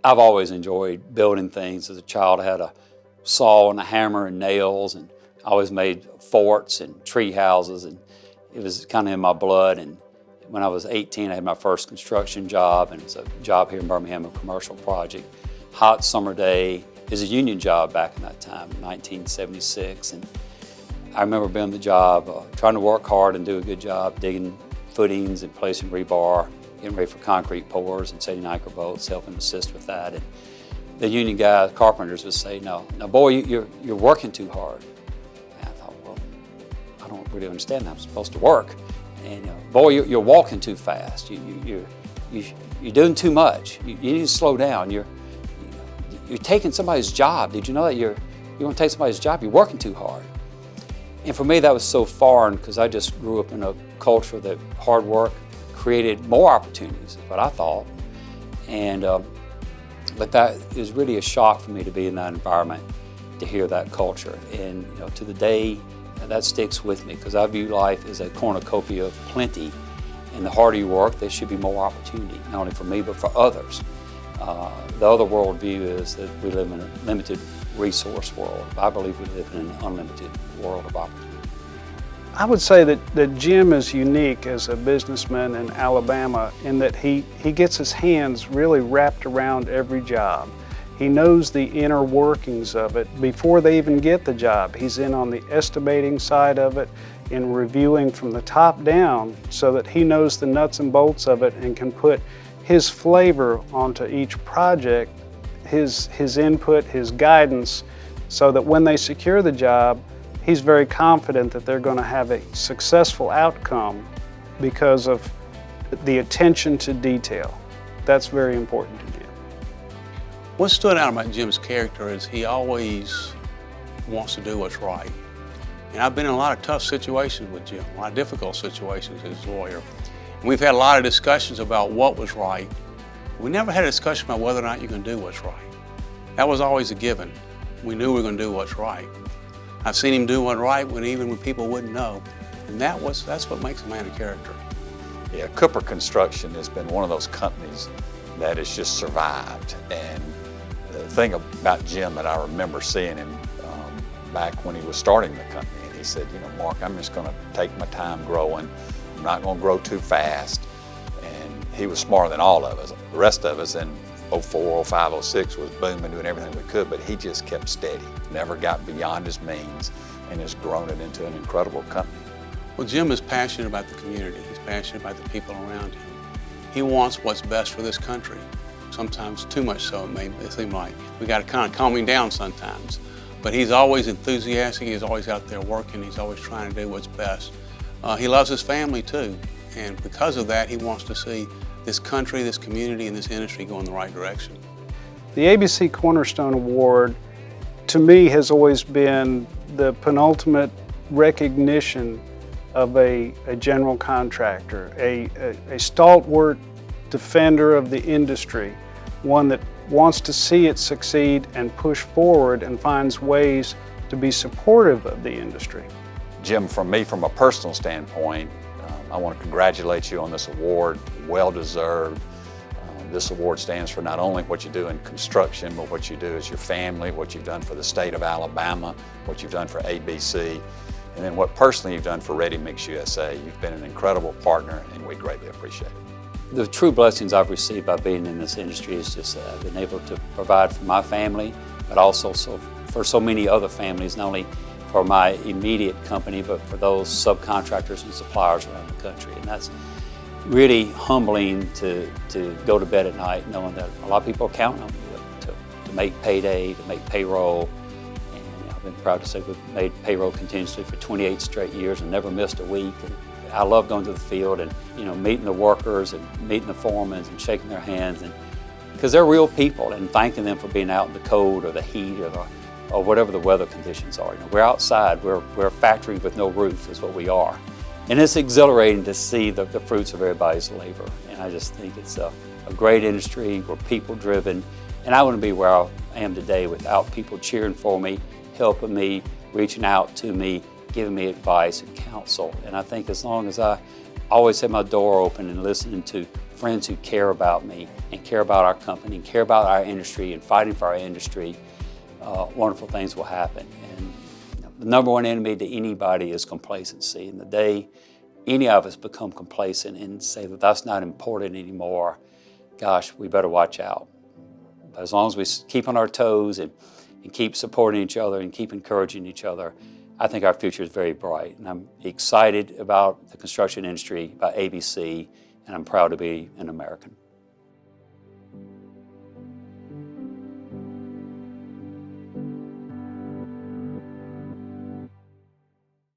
I've always enjoyed building things. As a child, I had a saw and a hammer and nails, and I always made forts and tree houses, and it was kind of in my blood. And when I was 18, I had my first construction job, and it's a job here in Birmingham, a commercial project. Hot summer day. It was a union job back in that time, 1976. And I remember being on the job, trying to work hard and do a good job, digging footings and placing rebar, getting ready for concrete pours and setting anchor bolts, helping assist with that. And the union guys, carpenters, would say, no, boy, you're working too hard. And I thought, well, I don't really understand that. I'm supposed to work. And boy, you're walking too fast. You're doing too much. You need to slow down. You're taking somebody's job. Did you know that you're going to take somebody's job? You're working too hard. And for me, that was so foreign because I just grew up in a culture that hard work created more opportunities, is what I thought. And but that is really a shock for me to be in that environment, to hear that culture. And to the day, that sticks with me because I view life as a cornucopia of plenty. And the harder you work, there should be more opportunity, not only for me, but for others. The other worldview is that we live in a limited resource world. I believe we live in an unlimited world of opportunity. I would say that Jim is unique as a businessman in Alabama in that he gets his hands really wrapped around every job. He knows the inner workings of it before they even get the job. He's in on the estimating side of it, in reviewing from the top down so that he knows the nuts and bolts of it and can put his flavor onto each project, his input, his guidance, so that when they secure the job, he's very confident that they're going to have a successful outcome because of the attention to detail. That's very important to Jim. What stood out about Jim's character is he always wants to do what's right. And I've been in a lot of tough situations with Jim, a lot of difficult situations as a lawyer. And we've had a lot of discussions about what was right. We never had a discussion about whether or not you can do what's right. That was always a given. We knew we were going to do what's right. I've seen him do what's right even when people wouldn't know. And that's what makes a man of character. Yeah, Cooper Construction has been one of those companies that has just survived. And the thing about Jim that I remember seeing him back when he was starting the company, and he said, Mark, I'm just going to take my time growing. I'm not going to grow too fast. And he was smarter than all of us. The rest of us in 04, 05, 06 was booming, doing everything we could, but he just kept steady, never got beyond his means, and has grown it into an incredible company. Well, Jim is passionate about the community. He's passionate about the people around him. He wants what's best for this country. Sometimes too much so, it may seem like. We got to kind of calm him down sometimes. But he's always enthusiastic, he's always out there working, he's always trying to do what's best. He loves his family too, and because of that, he wants to see this country, this community, and this industry go in the right direction. The ABC Cornerstone Award, to me, has always been the penultimate recognition of a general contractor, a stalwart defender of the industry, one that wants to see it succeed and push forward and finds ways to be supportive of the industry. Jim, from a personal standpoint, I want to congratulate you on this award, well deserved. This award stands for not only what you do in construction, but what you do as your family, what you've done for the state of Alabama, what you've done for ABC, and then what personally you've done for Ready Mix USA. You've been an incredible partner, and we greatly appreciate it. The true blessings I've received by being in this industry is just I've been able to provide for my family, but also for so many other families, not only for my immediate company, but for those subcontractors and suppliers around the country. And that's really humbling to go to bed at night knowing that a lot of people are counting on me to make payday, to make payroll. And I've been proud to say we've made payroll continuously for 28 straight years and never missed a week. And I love going to the field and meeting the workers and meeting the foremen and shaking their hands, and because they're real people, and thanking them for being out in the cold or the heat or whatever the weather conditions are. We're outside. We're a factory with no roof is what we are, and it's exhilarating to see the fruits of everybody's labor. And I just think it's a great industry. We're people driven, and I wouldn't be where I am today without people cheering for me, helping me, reaching out to me, giving me advice and counsel. And I think as long as I always have my door open and listening to friends who care about me and care about our company and care about our industry and fighting for our industry, wonderful things will happen. And the number one enemy to anybody is complacency. And the day any of us become complacent and say that that's not important anymore, gosh, we better watch out. But as long as we keep on our toes and keep supporting each other and keep encouraging each other, I think our future is very bright. And I'm excited about the construction industry, about ABC, and I'm proud to be an American.